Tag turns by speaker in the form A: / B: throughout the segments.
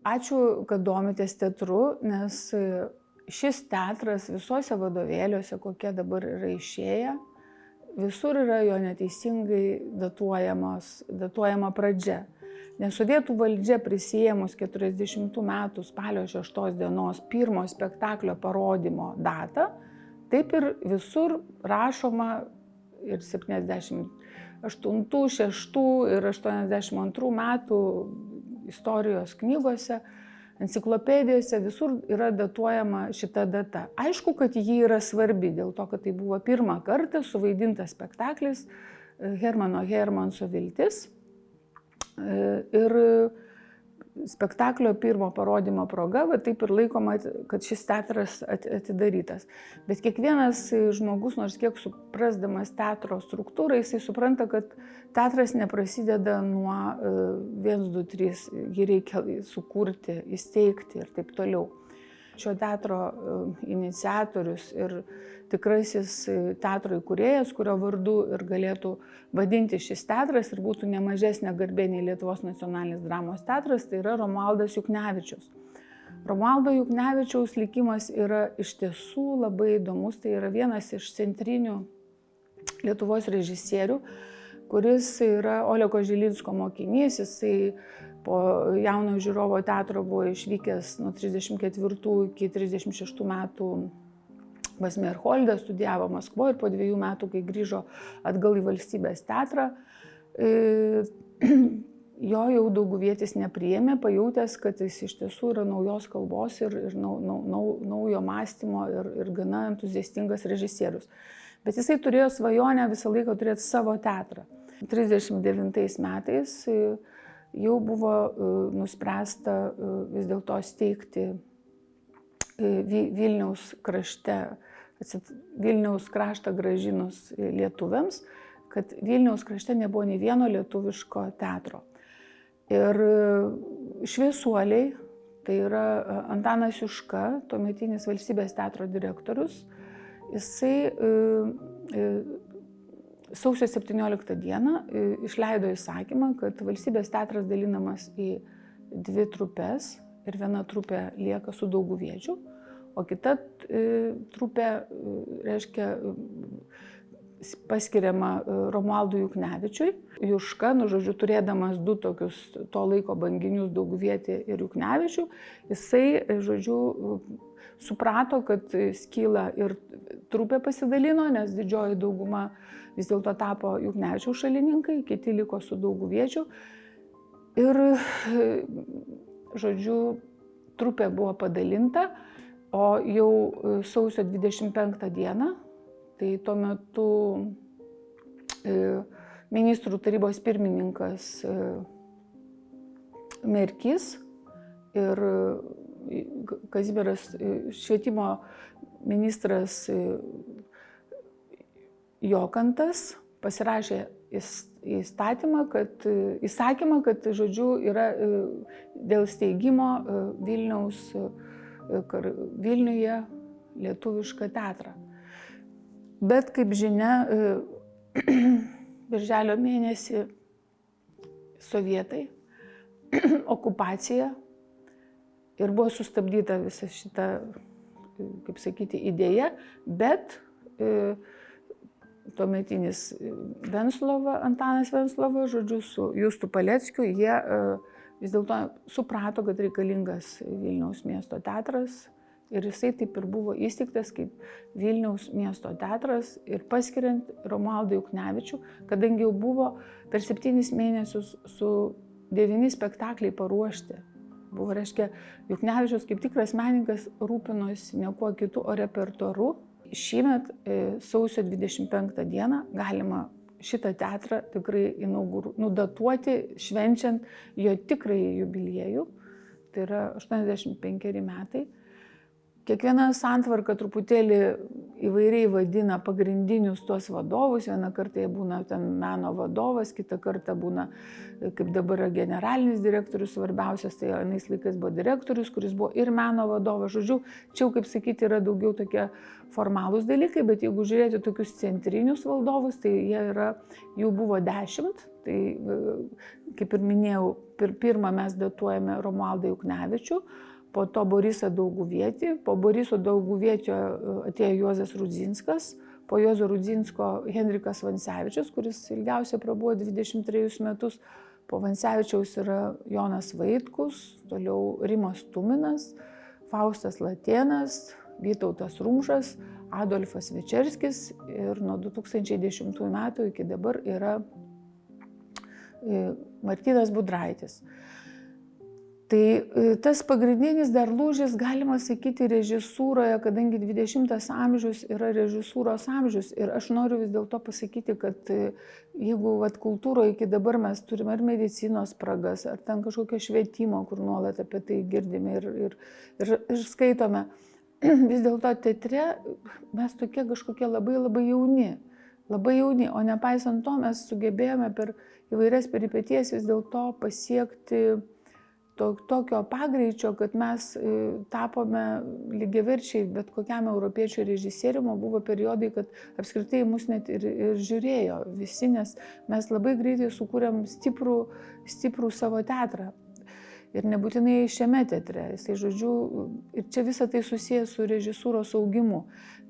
A: Ačiū, kad domitės teatru, nes šis teatras visuose vadovėliuose, kokie dabar yra išėję, visur yra jo neteisingai datuojama pradžia. Nes sovietų valdžia prisijėmus 40 metų spalio 6 dienos pirmo spektaklio parodymo datą, taip ir visur rašoma ir 78, 6 ir 82 metų istorijos knygose, enciklopedijose, visur yra datuojama šita data. Aišku, kad ji yra svarbi dėl to, kad tai buvo pirmą kartą suvaidintas spektaklis Hermano Hermanso Viltis. Ir spektaklio pirmo parodymo proga, taip ir laikoma, kad šis teatras atidarytas. Bet kiekvienas žmogus, nors kiek suprasdamas teatro struktūrą, jisai supranta, kad teatras neprasideda nuo 1, 2, 3, jį reikia sukurti, įsteigti ir taip toliau. Šio teatro iniciatorius ir tikrasis teatro įkūrėjas, kurio vardu ir galėtų vadinti šis teatras ir būtų nemažesnė garbė nei Lietuvos nacionalinis dramos teatras, tai yra Romualdas Juknevičius. Romualdo Juknevičiaus likimas yra iš tiesų labai įdomus, tai yra vienas iš centrinių Lietuvos režisierių, kuris yra Olego Žilinsko mokinys. Jisai po jauno žiūrovo teatro buvo išvykęs nuo 34 iki 36 metų pas Merholdę, studijavo Maskvoje ir po 2 metų, kai grįžo atgal į valstybės teatrą, jo jau Dauguvietis nepriėmė, pajutęs, kad jis iš tiesų yra naujos kalbos ir naujo mąstymo ir gana entuziastingas režisierius. Bet jisai turėjo svajonę visą laiką turėti savo teatrą. 39 metais jau buvo nuspręsta vis dėlto steigti Vilniaus kraštą grąžinus lietuviams, kad Vilniaus krašte nebuvo nei vieno lietuviško teatro. Ir šviesuoliai, tai yra Antanas Juška, tuometinis valstybės teatro direktorius, jisai sausio 17 dieną išleido įsakymą, kad valstybės teatras dalinamas į 2 trupes ir viena trupė lieka su Dauguviečiu, o kita trupė, reiškia, paskiriama Romualdui Juknevičiui. Juška, žodžiu, turėdamas 2 tokius to laiko banginius, Dauguvietį ir Juknevičių, jisai, žodžiu, suprato, kad skyla ir trupė pasidalino, nes didžioji dauguma vis dėlto tapo Juknevičiaus šalininkai, kiti liko su Dauguviečiu. Ir, žodžiu, trupė buvo padalinta, o jau sausio 25 dieną, tai tuo metu ministrų tarybos pirmininkas Merkys ir Kazimieras švietimo ministras Jokantas pasirašė įsakymą, kad, žodžiu, yra dėl steigimo Vilniuje lietuvišką teatrą. Bet, kaip žinia, birželio mėnesį sovietai, okupacija ir buvo sustabdyta visa šita, kaip sakyti, idėja, bet tuometinis Antanas Venclova, žodžiu, su Justu Paleckiu, jie vis dėlto suprato, kad reikalingas Vilniaus miesto teatras ir jisai taip ir buvo įsteigtas kaip Vilniaus miesto teatras ir paskiriant Romualdą Juknevičių, kadangi jau buvo per 7 mėnesius su 9 spektakliai paruošti. Buvo, reiškia, Juknevičius kaip tikras menininkas rūpinosi ne kuo kitu, o repertuaru. Šįmet sausio 25 dieną galima šitą teatrą tikrai datuoti, švenčiant jo tikrąjį jubiliejų, tai yra 85 metai. Kiekviena santvarka truputėlį įvairiai vadina pagrindinius tuos vadovus. Vieną kartą jie būna ten meno vadovas, kitą kartą būna, kaip dabar yra generalinis direktorius svarbiausias, tai anais laikais buvo direktorius, kuris buvo ir meno vadovas. Žodžiu, čia jau, kaip sakyti, yra daugiau tokie formalūs dalykai, bet jeigu žiūrėti tokius centrinius valdovus, tai jų buvo 10. Tai, kaip ir minėjau, pirmą mes datuojame Romualdą Juknevičių, po to Borisą Dauguvietį, po Boriso Dauguviečio atėjo Juozas Rudzinskas, po Juozo Rudzinsko Henrikas Vancevičius, kuris ilgiausiai prabuvo 23 metus, po Vancevičiaus yra Jonas Vaitkus, toliau Rimas Tuminas, Faustas Latėnas, Vytautas Rumšas, Adolfas Večerskis ir nuo 2010 metų iki dabar yra Martynas Budraitis. Tai tas pagrindinis dar lūžis, galima sakyti, režisūroje, kadangi 20 amžius yra režisūros amžius. Ir aš noriu vis dėlto pasakyti, kad jeigu kultūroje iki dabar mes turime ar medicinos spragas, ar ten kažkokio švietimo, kur nuolat apie tai girdime ir skaitome, vis dėlto teatre mes tokie kažkokie labai jauni, o nepaisant to mes sugebėjome per įvairias peripetijas vis dėlto pasiekti tokio pagreičio, kad mes tapome lygiaverčiai bet kokiam europiečių režisierium, buvo periodai, kad apskritai mus net ir žiūrėjo visi, nes mes labai greitai sukūrėm stiprų savo teatrą. Ir nebūtinai šiame teatre. Jisai, žodžiu, ir čia visą tai susijęs su režisūros augimu.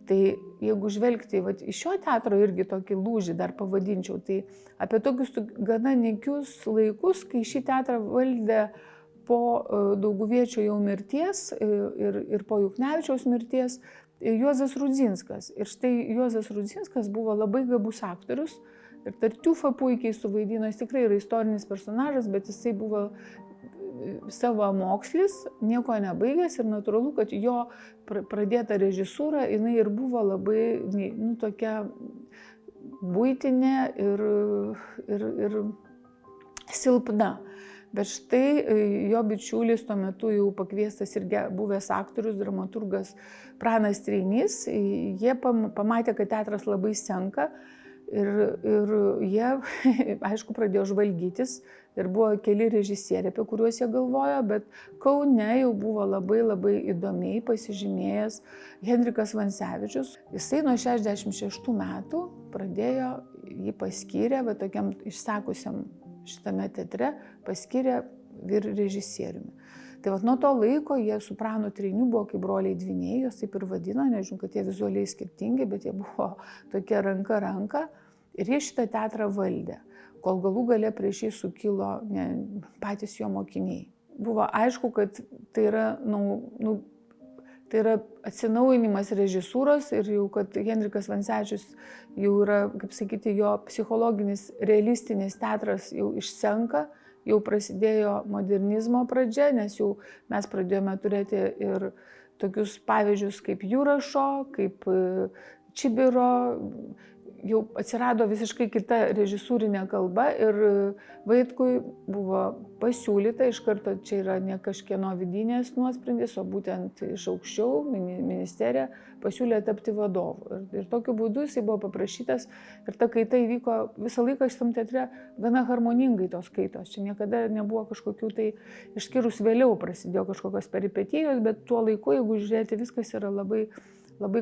A: Tai jeigu žvelgti į šio teatro irgi tokį lūžį dar pavadinčiau, tai apie tokius gana nykius laikus, kai šį teatrą valdė po Dauguviečio jau mirties ir po Juknevičiaus mirties Juozas Rudzinskas. Ir štai Juozas Rudzinskas buvo labai gabus aktorius ir Tartiufą puikiai suvaidino, jis tikrai yra istorinis personažas, bet jisai buvo savo mokslis, nieko nebaigęs ir natūralu, kad jo pradėta režisūra, jinai ir buvo labai tokia buitinė ir silpna. Bet štai jo bičiulis tuo metu jau pakviestas ir buvęs aktorius, dramaturgas Pranas Treinys, jie pamatė, kad teatras labai senka ir jie, aišku, pradėjo žvalgytis ir buvo keli režisieriai, apie kuriuos jie galvojo, bet Kaune jau buvo labai įdomiai pasižymėjęs Henrikas Vancevičius. Jisai nuo 66 metų pradėjo, jį paskyrė, bet tokiam išsekusiam šitame teatre paskyrė vyr režisieriumi. Tai nuo to laiko jie su Pranu Treiniu buvo kaip broliai dvyniai, jos taip ir vadino, nežinau, kad jie vizualiai skirtingi, bet jie buvo tokie ranka ir jie šitą teatrą valdė, kol galų gale prieš jį sukilo patys jo mokiniai. Buvo aišku, kad tai yra atsinaujinimas režisūros ir jau, kad Henrikas Vancevičius jau yra, kaip sakyti, jo psichologinis, realistinis teatras jau išsenka, jau prasidėjo modernizmo pradžia, nes jau mes pradėjome turėti ir tokius pavyzdžius kaip Jurašo, kaip Čibiro, jau atsirado visiškai kita režisūrinė kalba ir Vaitkui buvo pasiūlyta, iš karto čia yra ne kažkieno vidinės nuosprendis, o būtent iš aukščiau ministerija pasiūlė tapti vadovu. Ir tokiu būdu jisai buvo paprašytas ir ta kaita įvyko visą laiką šitam teatre gana harmoningai tos kaitos. Čia niekada nebuvo kažkokių tai, išskyrus vėliau prasidėjo kažkokios peripetijos, bet tuo laiku, jeigu žiūrėti, viskas yra labai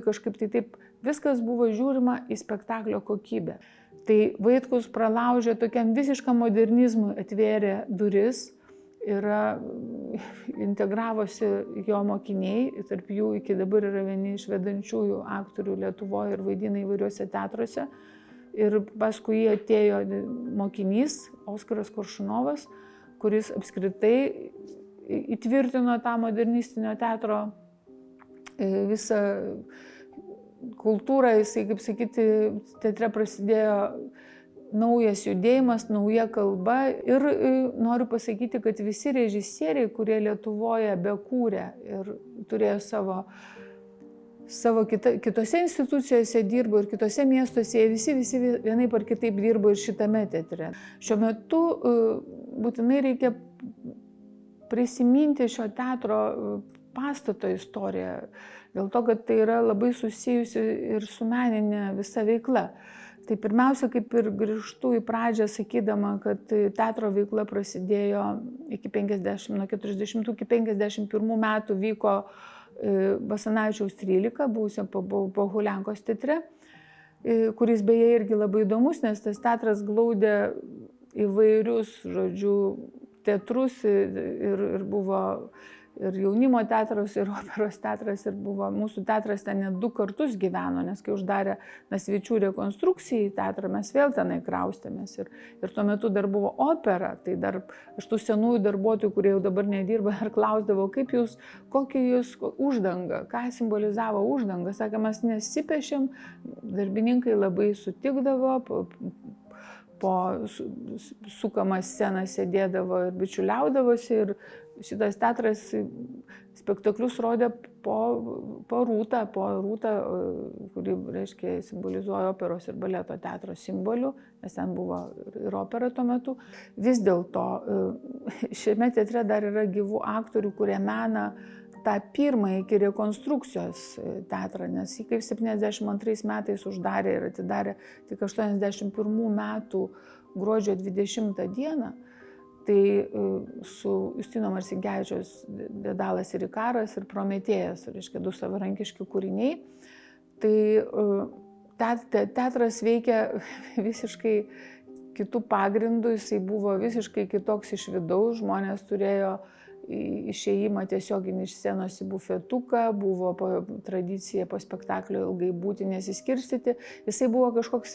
A: kažkaip tai taip, viskas buvo žiūrima į spektaklio kokybę. Tai Vaitkus pralaužė tokiam visiškam modernizmui, atvėrė duris ir integravosi jo mokiniai, tarp jų iki dabar yra vieni iš vedančiųjų aktorių Lietuvoje ir vaidina įvairiuose teatruose. Ir paskui jį atėjo mokinys Oskaras Koršunovas, kuris apskritai įtvirtino tą modernistinio teatro visą kultūrą. Jisai, kaip sakyti, teatre prasidėjo naujas judėjimas, nauja kalba ir noriu pasakyti, kad visi režisieriai, kurie Lietuvoje bekūrė ir turėjo savo kitose institucijose dirbo ir kitose miestuose, visi vienaip ar kitaip dirbo ir šitame teatre. Šiuo metu būtinai reikia prisiminti šio teatro pastato istoriją, dėl to, kad tai yra labai susijusi ir su meninė visa veikla. Tai pirmiausia, kaip ir grįžtu į pradžią sakydama, kad teatro veikla prasidėjo nuo 40 iki 51 metų vyko Basanavičiaus 13, buvusiam Pohuliankos teatre, kuris beje irgi labai įdomus, nes tas teatras glaudė įvairius, teatrus ir buvo ir jaunimo teatras, ir operos teatras, ir buvo mūsų teatras ten net 2 kartus gyveno, nes kai uždarė Nasvyčių rekonstrukcijai teatrą, mes vėl tenai kraustėmės. Ir tuo metu dar buvo opera, tai dar aš tų senųjų darbuotojų, kurie jau dabar nedirba, ar klausdavau, kokį jūs uždanga, ką simbolizavo uždanga. Sakė, mes nesipešėm, darbininkai labai sutikdavo, po sukamą sceną sėdėdavo ir bičiuliaudavosi, ir šitas teatras spektaklius rodė po rūtą, kuri, reiškia, simbolizuoja operos ir baleto teatro simbolių, nes ten buvo ir opera tuo metu. Vis dėlto šiame teatre dar yra gyvų aktorių, kurie mena tą pirmąjį iki rekonstrukcijos teatrą, nes jį kaip 72 metais uždarė ir atidarė tik 81 metų gruodžio 20 dieną. Tai su Justino Marcinkevičiaus Dedalas ir Ikaras ir Prometėjas, reiškia 2 savarankiški kūriniai. Tai teatras veikia visiškai kitų pagrindų, jisai buvo visiškai kitoks iš vidaus, žmonės turėjo išėjimą tiesioginį iš scenos į bufetuką, buvo tradicija po spektaklio ilgai būti, nesiskirstyti, jisai buvo kažkoks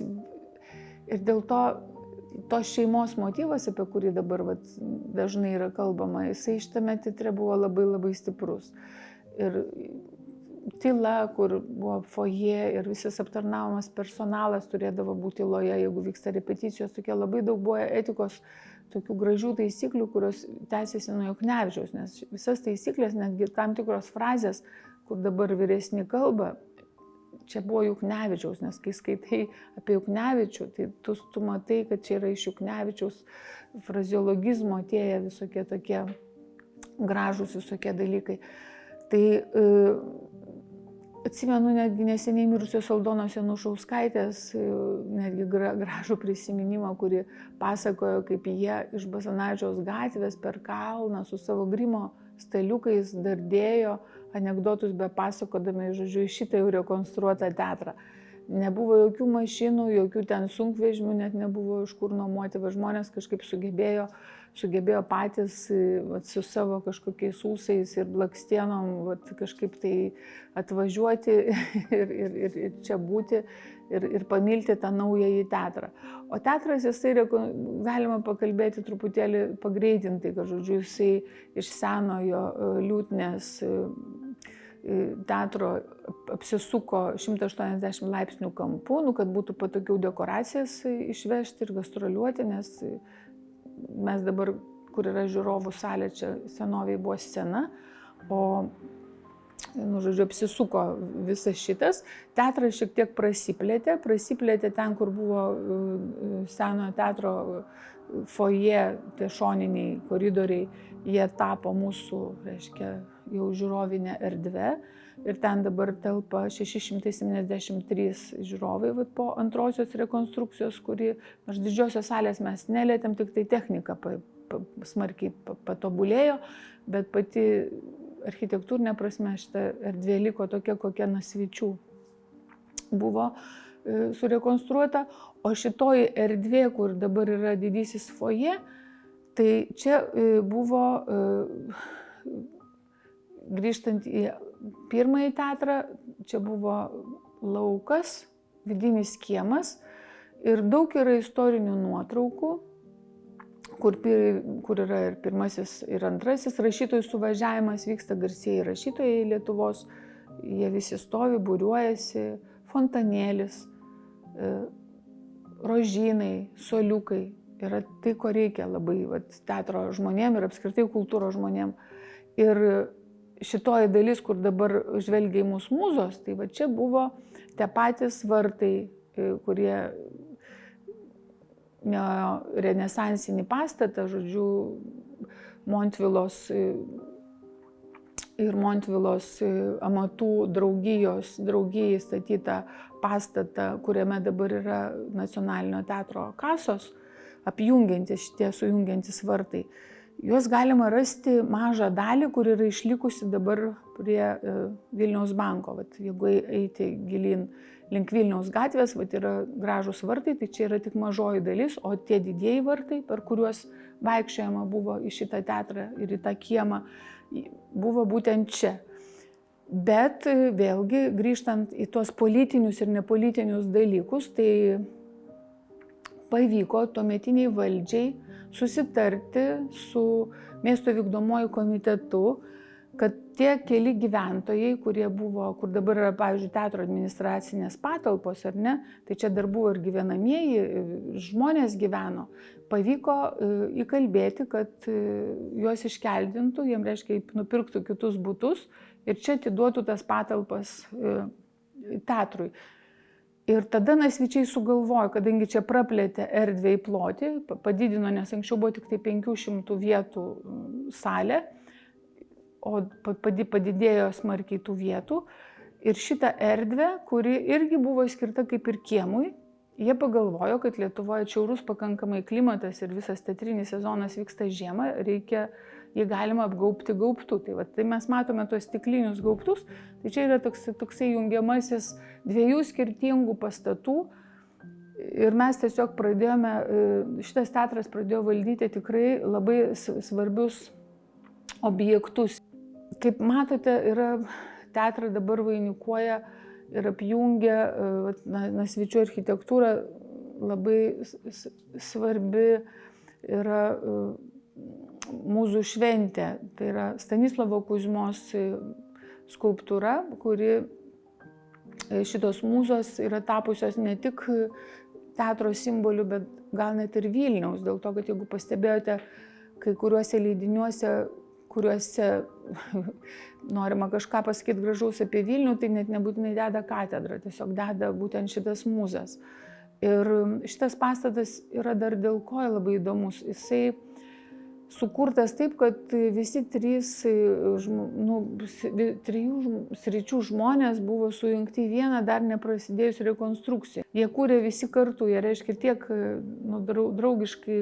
A: ir dėl to tos šeimos motyvas, apie kurį dabar dažnai yra kalbama, jisai šitame teatre buvo labai labai stiprus. Ir tyla, kur buvo foje ir visas aptarnaujamas personalas turėdavo būti tyloje, jeigu vyksta repeticijos, tokie labai daug buvo etikos, tokių gražių taisyklių, kurios tęsiasi nuo Juknevičiaus, nes visas taisyklės, netgi tam tikros frazės, kur dabar vyresni kalba, čia buvo Juknevičiaus, nes kai skaitai apie Juknevičių, tai tu matai, kad čia yra iš Juknevičiaus frazeologizmo atėję visokie tokie gražūs visokie dalykai. Tai atsimenu netgi neseniai mirusios Aldonos Janušauskaitės netgi gražų prisiminimą, kuri pasakojo, kaip jie iš Basanavičiaus gatvės per kalną su savo grimo staliukais dardėjo anekdotus be pasakodami, žodžiu, šitą jau rekonstruotą teatrą. Nebuvo jokių mašinų, jokių ten sunkvežimių, net nebuvo iš kur nuomoti, žmonės kažkaip sugebėjo patys su savo kažkokiais ūsais ir blakstienom kažkaip tai atvažiuoti ir čia būti ir pamilti tą naująjį teatrą. O teatras, jisai, galima pakalbėti truputėlį pagreitintai, kad, žodžiu, jisai iš senojo Liutnės teatro apsisuko 180 laipsnių kampu, kad būtų patogiau dekoracijas išvežti ir gastroliuoti, nes mes dabar, kur yra žiūrovų salė, čia senoviai buvo scena, o, žodžiu, apsisuko visas šitas. Teatras šiek tiek prasiplėtė ten, kur buvo senojo teatro foje, tie šoniniai koridoriai, jie tapo mūsų, reiškia, jau žiūrovinė erdvė. Ir ten dabar telpa 673 žiūrovai po antrosios rekonstrukcijos, kuri, nors didžiosios salės mes nelietėm, tik tai technika smarkiai patobulėjo, bet pati architektūrinė prasme šita erdvė liko tokia, kokia Nasvyčių buvo surekonstruota, o šitoji erdvė, kur dabar yra didysis foje, tai čia buvo, grįžtant į pirmąjį teatrą, čia buvo laukas, vidinis kiemas ir daug yra istorinių nuotraukų, kur yra ir pirmasis, ir antrasis rašytojų suvažiavimas, vyksta garsieji rašytojai Lietuvos, jie visi stovi, būriuojasi, fontanėlis, rožynai, suoliukai, yra tai, ko reikia labai teatro žmonėm ir apskritai kultūros žmonėm. Ir šitoji dalis, kur dabar žvelgia į mūsų mūzos, tai čia buvo tie patys vartai, kurie renesansinį pastatą, žodžiu, Montvilos ir Montvilos amatų draugijai statytą pastatą, kuriame dabar yra Nacionalinio teatro kasos, apjungiantis šitie sujungiantis vartai. Juos galima rasti mažą dalį, kur yra išlikusi dabar prie Vilniaus banko. Vat, jeigu eiti gilin link Vilniaus gatvės, vat, yra gražus vartai, tai čia yra tik mažoji dalis, o tie didieji vartai, per kuriuos vaikščiojama buvo į šitą teatrą ir į tą kiemą, buvo būtent čia. Bet vėlgi, grįžtant į tuos politinius ir nepolitinius dalykus, tai pavyko tuometiniai valdžiai susitarti su miesto vykdomuoju komitetu, kad tie keli gyventojai, kurie buvo, kur dabar yra, pavyzdžiui, teatro administracinės patalpos, ar ne, tai čia dar buvo ir gyvenamieji žmonės gyveno, pavyko įkalbėti, kad juos iškeldintų, jiem reiškia nupirktų kitus butus ir čia atiduotų tas patalpas teatrui. Ir tada Nasvyčiai sugalvojo, kadangi čia praplėtė erdvę į plotį, padidino, nes anksčiau buvo tik tai 500 vietų salė, o padidėjo smarkiai tų vietų. Ir šitą erdvę, kuri irgi buvo skirta kaip ir kiemui, jie pagalvojo, kad Lietuvoje atšiaurus pakankamai klimatas ir visas teatrinis sezonas vyksta žiemą, jį galima apgaubti gaubtu. Tai mes matome tuos stiklinius gaubtus, tai čia yra toksai jungiamasis dviejų skirtingų pastatų. Ir mes tiesiog šitas teatras pradėjo valdyti tikrai labai svarbius objektus. Kaip matote, teatrą dabar vainikuoja ir apjungia Nasvyčių architektūra, labai svarbi yra Mūzų šventė. Tai yra Stanislovo Kuzmos skulptūra, kuri šitos mūzos yra tapusios ne tik teatro simboliu, bet gal net ir Vilniaus. Dėl to, kad jeigu pastebėjote, kai kuriuose leidiniuose, kuriuose norima kažką pasakyti gražaus apie Vilnių, tai net nebūtinai deda katedrą, tiesiog deda būtent šitas mūzas. Ir šitas pastatas yra dar dėl ko labai įdomus. Jisai sukurtas taip, kad visi trijų sričių žmonės buvo sujungti į vieną dar neprasidėjus rekonstrukcijai. Jie kūrė visi kartu, jie reiškia tiek draugiškai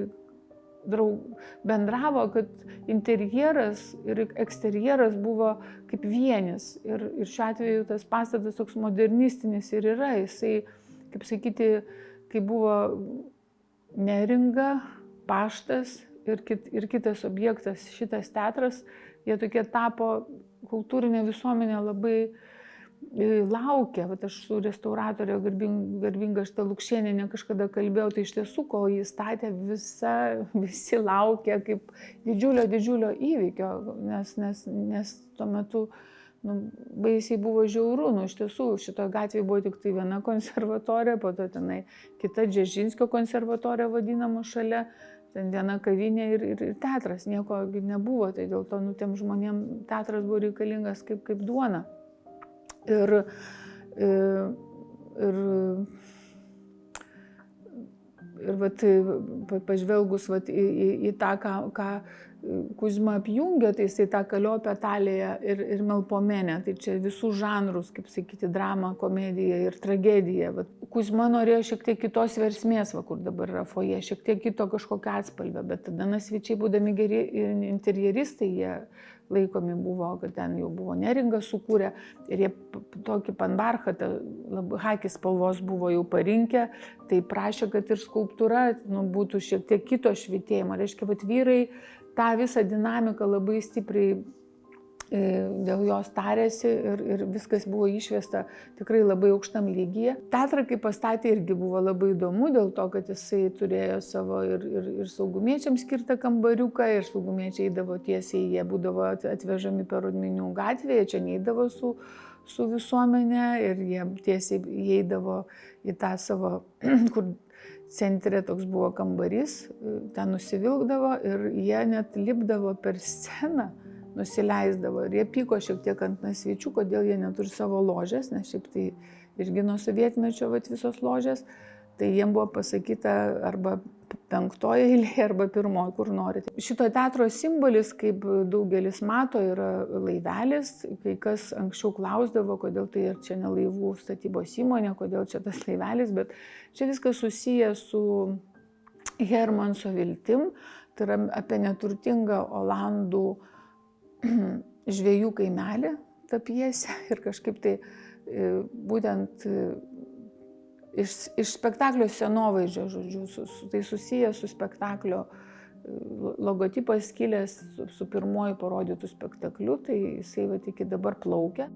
A: bendravo, kad interjeras ir eksterjeras buvo kaip vienis. Ir šiuo atveju tas pastatas toks modernistinis ir yra. Jisai, kaip sakyti, kai buvo Neringa, paštas ir kitas objektas, šitas teatras, jie tokie tapo, kultūrinė visuomenė labai laukia. Vat aš su restauratorė garbinga Šita Lukšienė kažkada kalbėjau, tai iš tiesų, kol jį statė, visi laukia kaip didžiulio įvykio, nes tuo metu baisiai buvo žiauru. Iš tiesų, šitoje gatvėje buvo tik tai viena konservatorija, po to tenai kita Dzeržinskio konservatorija vadinama šalia, ten viena kavinė ir teatras, nieko nebuvo, tai dėl to tiem žmonėm teatras buvo reikalingas kaip duona. Ir vat, pažvelgus vat, į tą, ką Kuzma apjungia, tai jisai tą Kaliopę, Talėją ir Melpomenę, tai čia visų žanrus, kaip sakyti, drama, komedija ir tragedija. Vat, Kuzma norėjo šiek tiek kitos versmės, kur dabar yra foje, šiek tiek kito kažkokio atspalvio, bet tada Nasvyčiai, būdami geri interjeristai, jie laikomi buvo, kad ten jau buvo Neringa sukūrę ir jie tokį panbarchatą, hakis spalvos buvo jau parinkę, tai prašė, kad ir skulptūra būtų šiek tiek kito švytėjimo. Reiškia, vat vyrai tą visą dinamiką labai stipriai dėl jos tarėsi ir viskas buvo išvesta tikrai labai aukštam lygyje. Teatrą, kai pastatė, irgi buvo labai įdomu dėl to, kad jisai turėjo savo ir saugumiečiams skirtą kambariuką, ir saugumiečiai eidavo tiesiai, jie būdavo atvežami per Rodminių gatvę, čia neidavo su visuomenė ir jie tiesiai įeidavo į tą savo, kur centre toks buvo kambarys, ten nusivilkdavo ir jie net lipdavo per sceną, nusileisdavo ir jie pyko šiek tiek ant Nasvyčių, kodėl jie neturi savo ložės, nes šiaip tai irgi nuo sovietmečio visos ložės. Tai jiem buvo pasakyta arba 5 eilėje, arba 1, kur norite. Šito teatro simbolis, kaip daugelis mato, yra laivelis. Kai kas anksčiau klausdavo, kodėl tai ir čia ne laivų statybos įmonė, kodėl čia tas laivelis, bet čia viskas susiję su Hermanso viltim. Tai yra apie neturtingą olandų žvejų kaimelį ta pjesė ir kažkaip tai būtent iš spektaklio scenovaizdžio, žodžiu, tai susiję su spektaklio logotipas kilęs su pirmoju parodytu spektakliu, tai jisai vat iki dabar plaukia.